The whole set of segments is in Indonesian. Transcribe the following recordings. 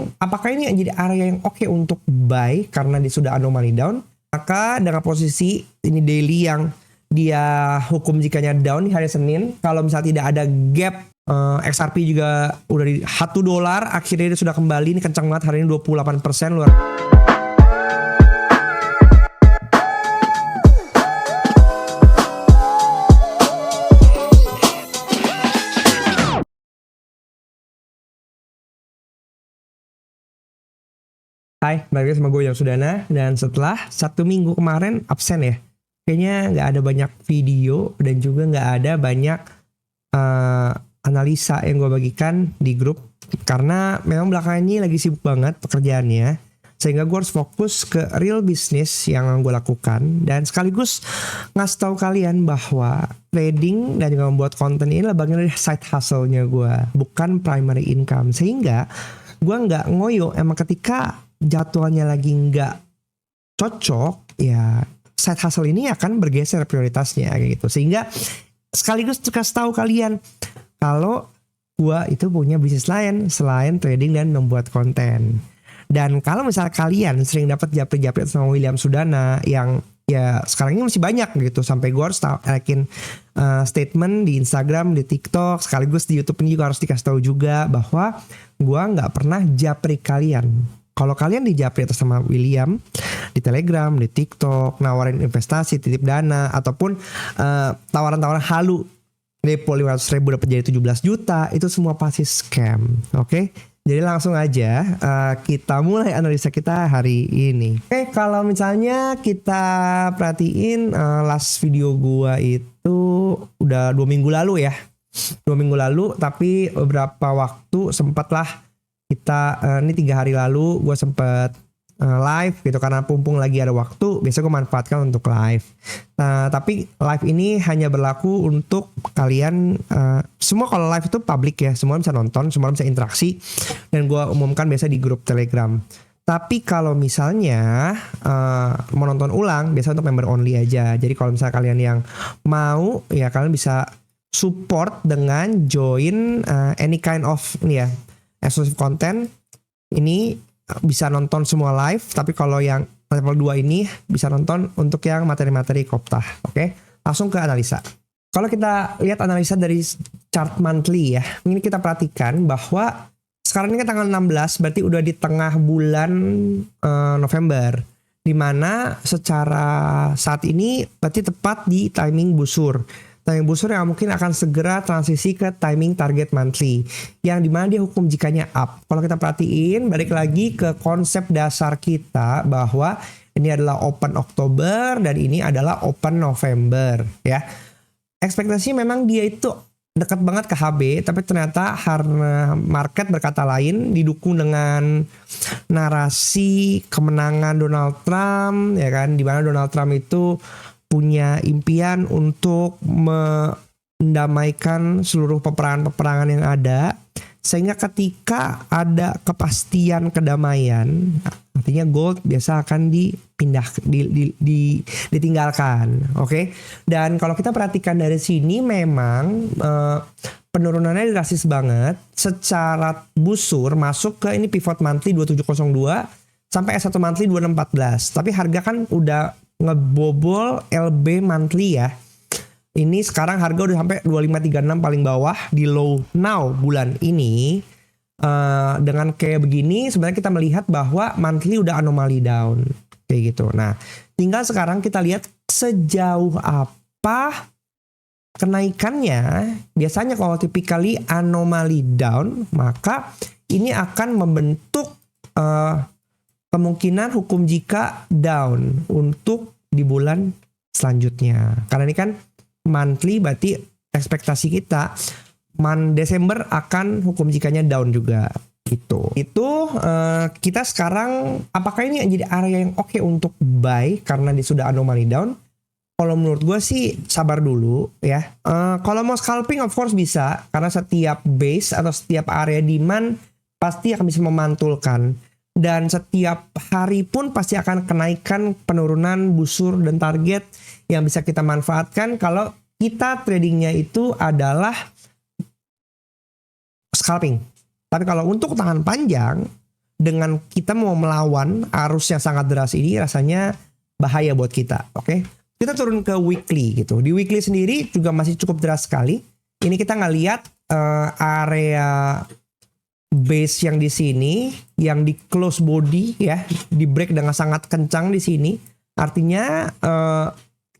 sekarang apakah ini jadi area yang oke untuk buy karena dia sudah anomali down? Maka dengan posisi ini daily yang dia hukum jikanya down di hari Senin, kalau misalnya tidak ada gap, XRP juga udah di $1, akhirnya dia sudah kembali, ini kencang banget hari ini 28% luar. Hai, balik lagi sama gue yang Sudana. Dan setelah 1 minggu kemarin absen ya, kayaknya nggak ada banyak video dan juga nggak ada banyak analisa yang gue bagikan di grup, karena memang belakangan ini lagi sibuk banget pekerjaannya, sehingga gue harus fokus ke real business yang gue lakukan dan sekaligus ngasih tahu kalian bahwa trading dan juga membuat konten ini adalah bagian dari side hustle-nya gue, bukan primary income. Sehingga gue nggak ngoyo, emang ketika jadwalnya lagi nggak cocok, ya side hustle ini akan bergeser prioritasnya gitu. Sehingga sekaligus kasih tahu kalian kalau gua itu punya bisnis lain selain trading dan membuat konten. Dan kalau misalnya kalian sering dapat japri-japri sama William Sudana yang ya sekarang ini masih banyak gitu, sampai gua harus bikin statement di Instagram, di TikTok, sekaligus di YouTube ini juga harus dikasih tahu juga bahwa gua nggak pernah japri kalian. Kalau kalian dijapri atas sama William di Telegram, di TikTok, nawarin investasi, titip dana, ataupun tawaran-tawaran halu, depo 500.000 dapat jadi 17 juta, itu semua pasti scam. Oke? Jadi langsung aja kita mulai analisa kita hari ini. Oke, kalau misalnya kita perhatiin last video gua itu udah 2 minggu lalu ya. 2 minggu lalu, tapi beberapa waktu sempatlah kita ini 3 hari lalu gue sempet live gitu, karena pumpung lagi ada waktu, biasa gue manfaatkan untuk live. Tapi live ini hanya berlaku untuk kalian semua. Kalau live itu public ya, semua bisa nonton, semua bisa interaksi, dan gue umumkan biasa di grup Telegram. Tapi kalau misalnya mau nonton ulang, biasa untuk member only aja. Jadi kalau misalnya kalian yang mau, ya kalian bisa support dengan join any kind of ini ya, exclusive content. Ini bisa nonton semua live, tapi kalau yang level 2 ini bisa nonton untuk yang materi-materi Koptah. Oke, langsung ke analisa. Kalau kita lihat analisa dari chart monthly ya, ini kita perhatikan bahwa sekarang ini kan tanggal 16, berarti udah di tengah bulan November, dimana secara saat ini berarti tepat di timing busur. Timing busur yang mungkin akan segera transisi ke timing target monthly, yang dimana dia hukum jikanya up. Kalau kita perhatiin, balik lagi ke konsep dasar kita bahwa ini adalah open Oktober dan ini adalah open November ya. Ekspektasi memang dia itu dekat banget ke HB, tapi ternyata karena market berkata lain, didukung dengan narasi kemenangan Donald Trump ya kan, dimana Donald Trump itu punya impian untuk mendamaikan seluruh peperangan-peperangan yang ada, sehingga ketika ada kepastian kedamaian, artinya gold biasa akan ditinggalkan. Oke? Dan kalau kita perhatikan dari sini, memang penurunannya drastis banget secara busur, masuk ke ini pivot monthly 2702 sampai S1 monthly 2614. Tapi harga kan udah ngebobol LB monthly ya. Ini sekarang harga udah sampai 2536 paling bawah di low now bulan ini. Dengan kayak begini sebenarnya kita melihat bahwa monthly udah anomali down kayak gitu. Nah, tinggal sekarang kita lihat sejauh apa kenaikannya. Biasanya kalau typically anomali down, maka ini akan membentuk kemungkinan hukum jika down untuk di bulan selanjutnya. Karena ini kan monthly, berarti ekspektasi kita Desember akan hukum jikanya down juga gitu. Itu kita sekarang apakah ini jadi area yang oke untuk buy karena dia sudah anomali down? Kalau menurut gue sih sabar dulu ya. Kalau mau scalping of course bisa, karena setiap base atau setiap area demand pasti akan bisa memantulkan. Dan setiap hari pun pasti akan kenaikan, penurunan, busur, dan target yang bisa kita manfaatkan kalau kita tradingnya itu adalah scalping. Tapi kalau untuk tahan panjang, dengan kita mau melawan arus yang sangat deras ini rasanya bahaya buat kita. Oke. Kita turun ke weekly gitu. Di weekly sendiri juga masih cukup deras sekali. Ini kita nggak lihat area base yang di sini, yang di close body ya, di break dengan sangat kencang di sini. Artinya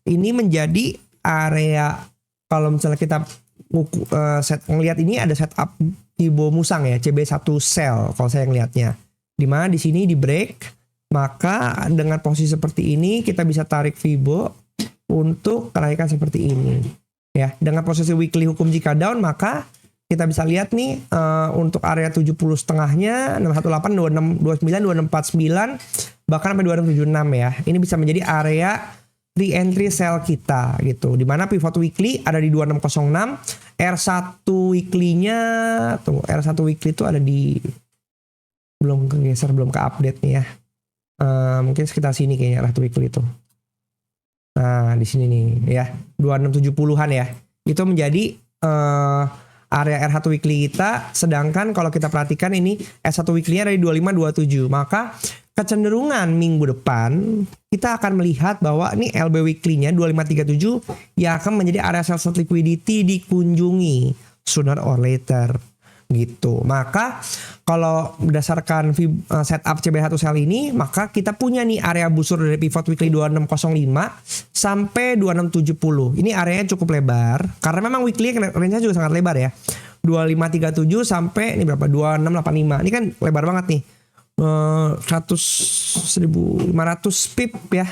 ini menjadi area, kalau misalnya kita ngelihat ini ada setup Fibo Musang ya, CB1 sell kalau saya ngelihatnya. Dimana di sini di break, maka dengan posisi seperti ini kita bisa tarik Fibo untuk kenaikan seperti ini. Ya, dengan posisi weekly hukum jika down, maka kita bisa lihat nih untuk area 70 setengahnya 618, 26, 29, 2649 bahkan sampai 2676 ya. Ini bisa menjadi area re-entry sell kita gitu. Dimana pivot weekly ada di 2606, R1 weekly-nya tunggu, R1 weekly itu ada di belum kegeser, belum ke update nih ya. Mungkin sekitar sini kayaknya R1 weekly itu. Nah, di sini nih ya, 2670-an ya. Itu menjadi area R1 weekly kita, sedangkan kalau kita perhatikan ini S1 weekly-nya dari 2527. Maka kecenderungan minggu depan kita akan melihat bahwa ini LB weekly-nya 2537 yang akan menjadi area sell liquidity dikunjungi sooner or later gitu. Maka kalau berdasarkan setup CB1 sell ini, maka kita punya nih area busur dari pivot weekly 2605 sampai 2670. Ini areanya cukup lebar karena memang weekly range-nya juga sangat lebar ya. 2537 sampai ini berapa? 2685. Ini kan lebar banget nih. 100.500 pip ya.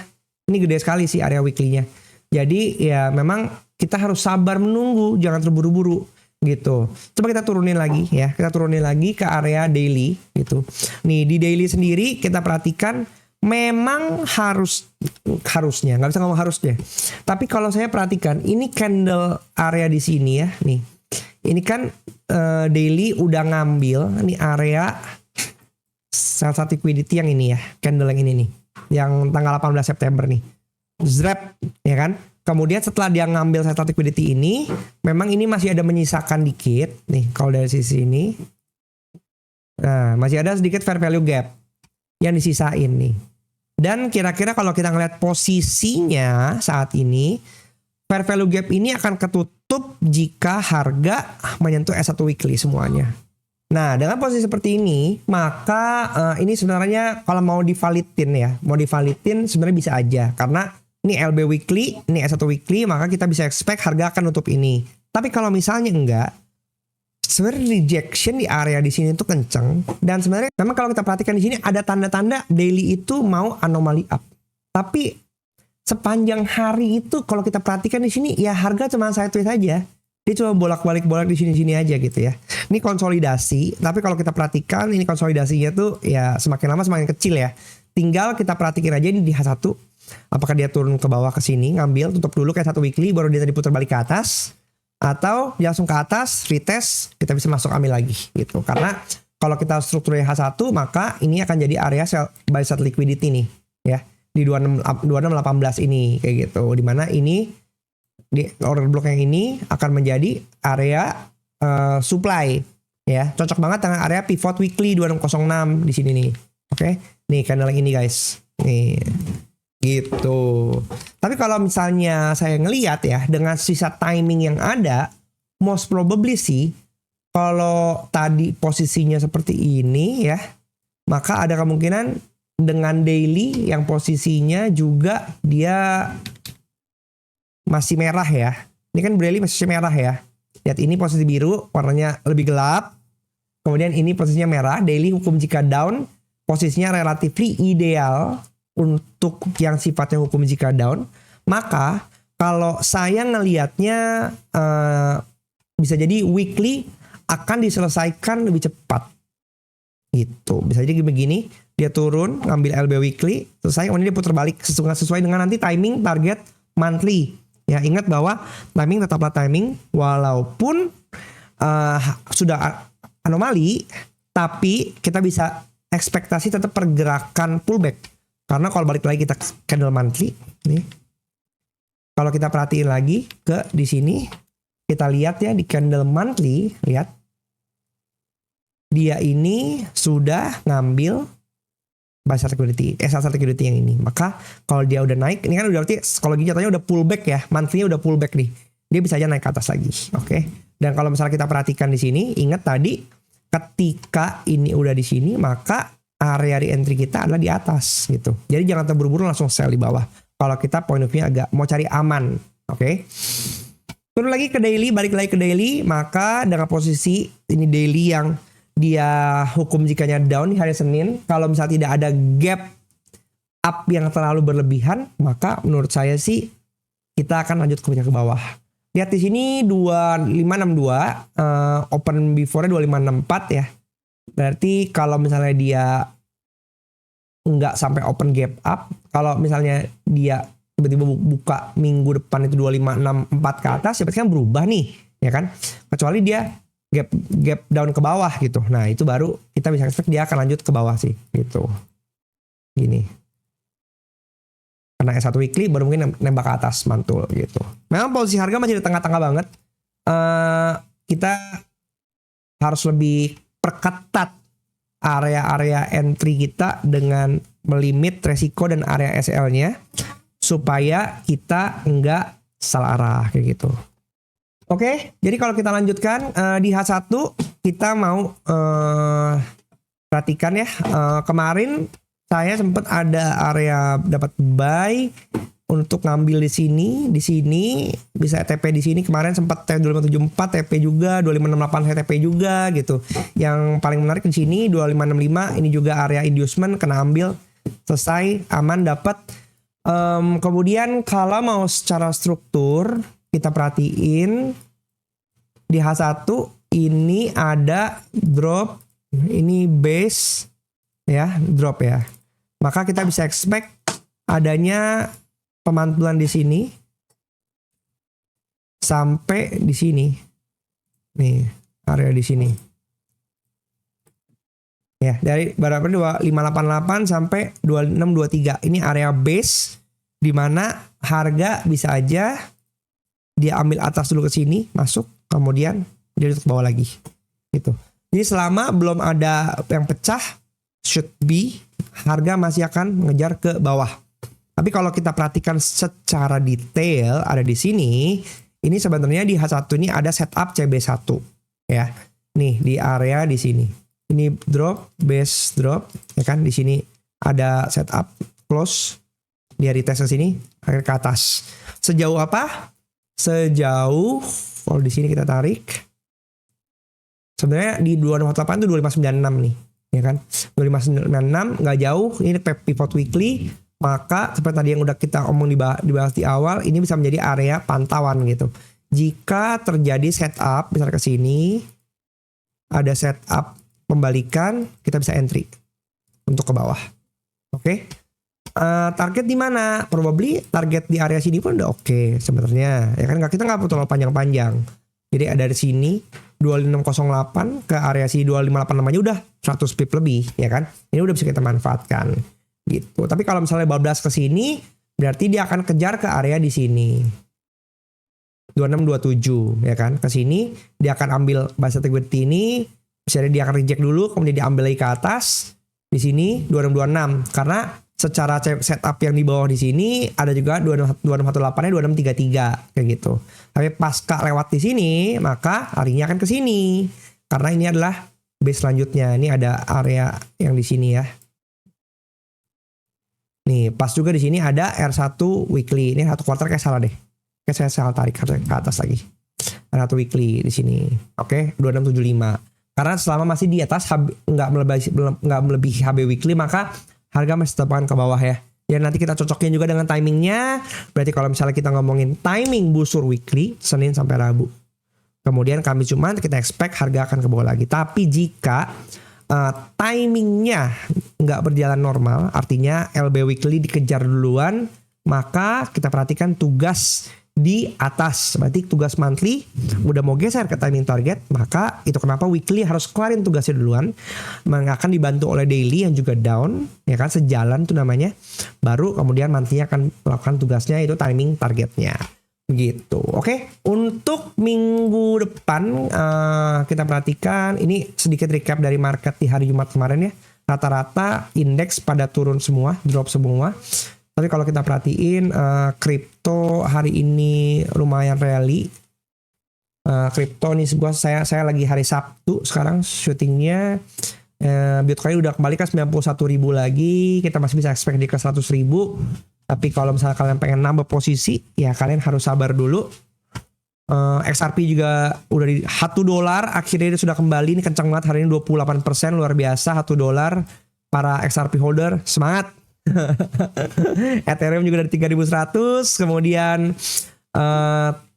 Ini gede sekali sih area weekly-nya. Jadi ya memang kita harus sabar menunggu, jangan terburu-buru gitu. Coba kita turunin lagi ya. Kita turunin lagi ke area daily gitu. Nih di daily sendiri kita perhatikan memang harusnya, nggak bisa ngomong harusnya. Tapi kalau saya perhatikan ini candle area di sini ya. Nih. Ini kan daily udah ngambil ini area sell liquidity yang ini ya, candle yang ini nih. Yang tanggal 18 September nih. Zrep ya kan? Kemudian setelah dia ngambil sell liquidity ini, memang ini masih ada menyisakan dikit nih kalau dari sisi ini. Nah, masih ada sedikit fair value gap yang disisain nih. Dan kira-kira kalau kita ngeliat posisinya saat ini, fair value gap ini akan ketutup jika harga menyentuh S1 weekly semuanya. Nah, dengan posisi seperti ini, maka ini sebenarnya kalau mau divalidin ya, sebenarnya bisa aja. Karena ini LB weekly, ini S1 weekly, maka kita bisa expect harga akan nutup ini. Tapi kalau misalnya enggak, sebenarnya rejection di area di sini tuh kenceng. Dan sebenarnya memang kalau kita perhatikan di sini ada tanda-tanda daily itu mau anomali up. Tapi sepanjang hari itu kalau kita perhatikan di sini ya harga cuma sideways aja. Dia cuma bolak-balik di sini-sini aja gitu ya. Ini konsolidasi, tapi kalau kita perhatikan ini konsolidasinya tuh ya semakin lama semakin kecil ya. Tinggal kita perhatikan aja ini di H1. Apakah dia turun ke bawah ke sini, ngambil, tutup dulu kayak satu weekly, baru dia tadi putar balik ke atas. Atau dia langsung ke atas, retest, kita bisa masuk ambil lagi gitu. Karena kalau kita strukturnya H1, maka ini akan jadi area buy side liquidity nih. Ya, di 2618 ini kayak gitu. Dimana ini di order block yang ini akan menjadi area supply ya, cocok banget dengan area pivot weekly 2606 di sini nih. Oke. Nih candle yang ini guys. Nih. Gitu. Tapi kalau misalnya saya ngelihat ya dengan sisa timing yang ada, most probably sih kalau tadi posisinya seperti ini ya, maka ada kemungkinan dengan daily yang posisinya juga dia masih merah ya. Ini kan daily masih merah ya. Lihat ini posisi biru, warnanya lebih gelap. Kemudian ini posisinya merah, daily hukum jika down, posisinya relatively ideal untuk yang sifatnya hukum jika down. Maka kalau saya ngelihatnya bisa jadi weekly akan diselesaikan lebih cepat. Gitu. Bisa jadi begini, dia turun, ngambil LB weekly, selesai, kemudian dia putar balik sesuai dengan nanti timing target monthly. Ya, ingat bahwa timing tetaplah timing walaupun sudah anomali, tapi kita bisa ekspektasi tetap pergerakan pullback. Karena kalau balik lagi kita candle monthly, nih. Kalau kita perhatiin lagi ke di sini, kita lihat ya di candle monthly, lihat. dia ini sudah ngambil buy sell liquidity, sell liquidity yang ini. Maka kalau dia udah naik, ini kan udah berarti kalau gini jatuhnya udah pullback ya, monthly-nya udah pullback nih. Dia bisa aja naik ke atas lagi, oke? Dan kalau misalnya kita perhatikan di sini, ingat tadi ketika ini udah di sini, maka area re-entry kita adalah di atas gitu. Jadi jangan terburu-buru langsung sell di bawah. Kalau kita point of view agak mau cari aman, oke? Turun lagi ke daily, balik lagi ke daily, maka dengan posisi ini daily yang dia hukum jikanya down di hari Senin, kalau misalnya tidak ada gap up yang terlalu berlebihan, maka menurut saya sih kita akan lanjut ke bawah. Lihat di sini 2562, open before-nya 2564 ya. Berarti kalau misalnya dia nggak sampai open gap up, kalau misalnya dia tiba-tiba buka minggu depan itu 2564 ke atas, ya berarti kan berubah nih, ya kan? Kecuali dia gap down ke bawah gitu. Nah, itu baru kita bisa expect dia akan lanjut ke bawah sih gitu. Gini. Karena S1 weekly baru mungkin nembak ke atas mantul gitu. Memang posisi harga masih di tengah-tengah banget. Kita harus lebih perketat area-area entry kita dengan melimit resiko dan area SL-nya supaya kita enggak salah arah kayak gitu. Oke, jadi kalau kita lanjutkan di H1 kita mau perhatikan ya, kemarin saya sempat ada area dapat buy untuk ngambil di sini bisa TP di sini kemarin sempat 2574 TP juga, 2568 saya TP juga gitu. Yang paling menarik di sini 2565 ini juga area inducement kena ambil, selesai aman dapat. Kemudian kalau mau secara struktur kita perhatiin di H1 ini ada drop, ini base ya, drop ya. Maka kita bisa expect adanya pemantulan di sini sampai di sini. Nih, area di sini. Ya, dari berapa 2588 sampai 2623. Ini area base di mana harga bisa aja dia ambil atas dulu ke sini, masuk, kemudian dia ke bawah lagi. Gitu. Jadi selama belum ada yang pecah, should be harga masih akan mengejar ke bawah. Tapi kalau kita perhatikan secara detail ada di sini, ini sebenarnya di H1 ini ada setup CB1 ya. Nih di area di sini. Ini drop, base drop ya kan, di sini ada setup close, dia retest ke sini, ke atas. Sejauh apa? Sejauh kalau di sini kita tarik. Sebenarnya di 2648 itu 2596 nih. Ya kan, 2596 nggak jauh, ini pivot weekly, maka seperti tadi yang udah kita omong dibahas di awal, ini bisa menjadi area pantauan gitu. Jika terjadi setup, misalnya ke sini ada setup pembalikan, kita bisa entry untuk ke bawah. Oke. Target di mana? Probably target di area sini pun udah oke sebenarnya. Ya kan kita nggak perlu terlalu panjang-panjang. Jadi ada di sini 2608 ke area sini 2586 aja udah 100 pip lebih ya kan. Ini udah bisa kita manfaatkan gitu. Tapi kalau misalnya bablas ke sini berarti dia akan kejar ke area di sini. 2627 ya kan. Ke sini dia akan ambil base liquidity ini, misalnya dia akan reject dulu kemudian diambil lagi ke atas. Di sini 2626 karena secara setup yang di bawah di sini ada juga 2618-nya 2633 kayak gitu. Tapi pasca lewat di sini maka larinya akan ke sini karena ini adalah base selanjutnya. Ini ada area yang di sini ya. Nih pas juga di sini ada R1 weekly. Ini satu quarter kayak salah deh. Kayak saya salah tarik ke atas lagi. R1 weekly di sini. Oke, 2675. Karena selama masih di atas nggak melebihi HB weekly maka harga masih tetap akan ke bawah ya. Ya nanti kita cocokin juga dengan timingnya. Berarti kalau misalnya kita ngomongin timing busur weekly, Senin sampai Rabu. Kemudian Kamis Jumat kita expect harga akan ke bawah lagi. Tapi jika timingnya nggak berjalan normal, artinya LB weekly dikejar duluan, maka kita perhatikan tugas di atas. Berarti tugas monthly udah mau geser ke timing target, maka itu kenapa weekly harus kelarin tugasnya duluan. Akan dibantu oleh daily yang juga down, ya kan, sejalan tuh namanya. Baru kemudian monthly akan melakukan tugasnya itu timing targetnya. Gitu. Oke, untuk minggu depan kita perhatikan ini sedikit recap dari market di hari Jumat kemarin ya. Rata-rata indeks pada turun semua, drop semua. Tapi kalau kita perhatiin kripto hari ini lumayan rally. Kripto nih saya lagi hari Sabtu sekarang syutingnya. Bitcoin udah kembali ke 91.000 lagi. Kita masih bisa expect di ke 100.000. Tapi kalau misalnya kalian pengen nambah posisi, ya kalian harus sabar dulu. XRP juga udah di $1, akhirnya dia sudah kembali. Ini kencang banget hari ini 28%, luar biasa. $1 para XRP holder, semangat. Ethereum juga dari 3.100, kemudian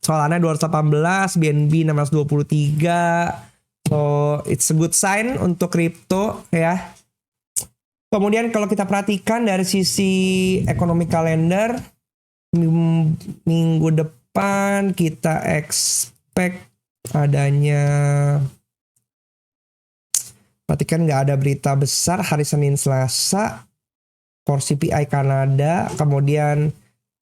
Solana 218, BNB 623. So it's a good sign untuk kripto ya. Kemudian kalau kita perhatikan dari sisi ekonomi kalender, minggu depan kita expect adanya, perhatikan nggak ada berita besar hari Senin Selasa, core CPI Kanada, kemudian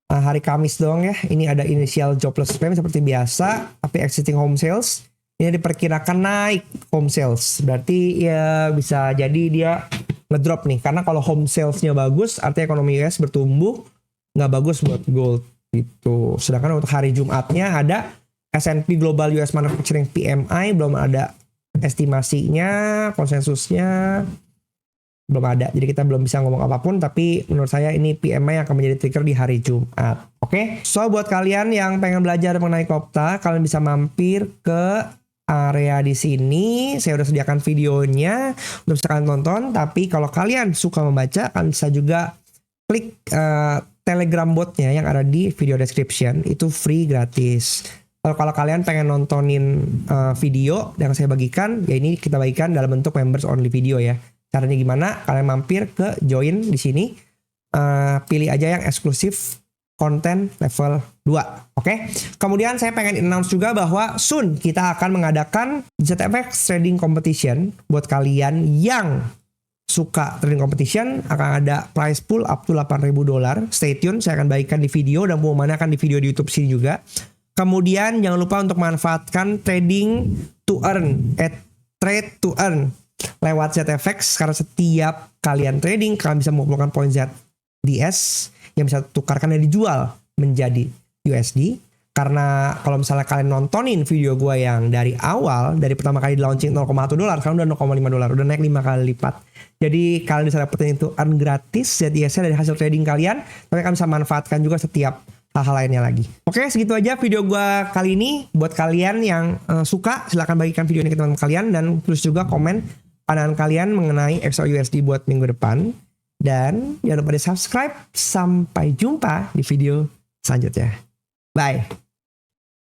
hari Kamis doang ya, ini ada initial jobless claim seperti biasa, tapi existing home sales, ini diperkirakan naik home sales, berarti ya bisa jadi dia ngedrop nih, karena kalau home salesnya bagus artinya ekonomi US bertumbuh, nggak bagus buat gold gitu. Sedangkan untuk hari Jumatnya ada S&P Global US Manufacturing PMI, belum ada estimasinya, konsensusnya belum ada, jadi kita belum bisa ngomong apapun. Tapi menurut saya ini PMI yang akan menjadi trigger di hari Jumat. Oke, so buat kalian yang pengen belajar mengenai Kopta, kalian bisa mampir ke area di sini. Saya udah sediakan videonya untuk bisa kalian tonton. Tapi kalau kalian suka membaca, kalian bisa juga klik Telegram botnya yang ada di video description. Itu free, gratis. Kalau kalian pengen nontonin video yang saya bagikan, ya ini kita bagikan dalam bentuk members only video ya. Caranya gimana? Kalian mampir ke join di sini, pilih aja yang eksklusif konten level 2. Oke. Kemudian saya pengen announce juga bahwa soon kita akan mengadakan ZFX Trading Competition. Buat kalian yang suka trading competition, akan ada prize pool up to $8.000. Stay tune, saya akan bagikan di video dan pengumumannya akan di video di YouTube sini juga. Kemudian jangan lupa untuk manfaatkan trading to earn, trade to earn lewat ZFX, karena setiap kalian trading kalian bisa mengumpulkan poin ZDS yang bisa tukarkan dan dijual menjadi USD. Karena kalau misalnya kalian nontonin video gue yang dari awal, dari pertama kali di launching $0,1, sekarang udah $0,5, udah naik 5 kali lipat. Jadi kalian bisa dapetin itu earn gratis ZDS-nya dari hasil trading kalian, tapi kalian bisa manfaatkan juga setiap hal-hal lainnya lagi. Oke, segitu aja video gue kali ini. Buat kalian yang suka, silahkan bagikan video ini ke teman kalian, dan terus juga komen pandangan kalian mengenai XAUUSD buat minggu depan. Dan jangan lupa di subscribe. Sampai jumpa di video selanjutnya. Bye.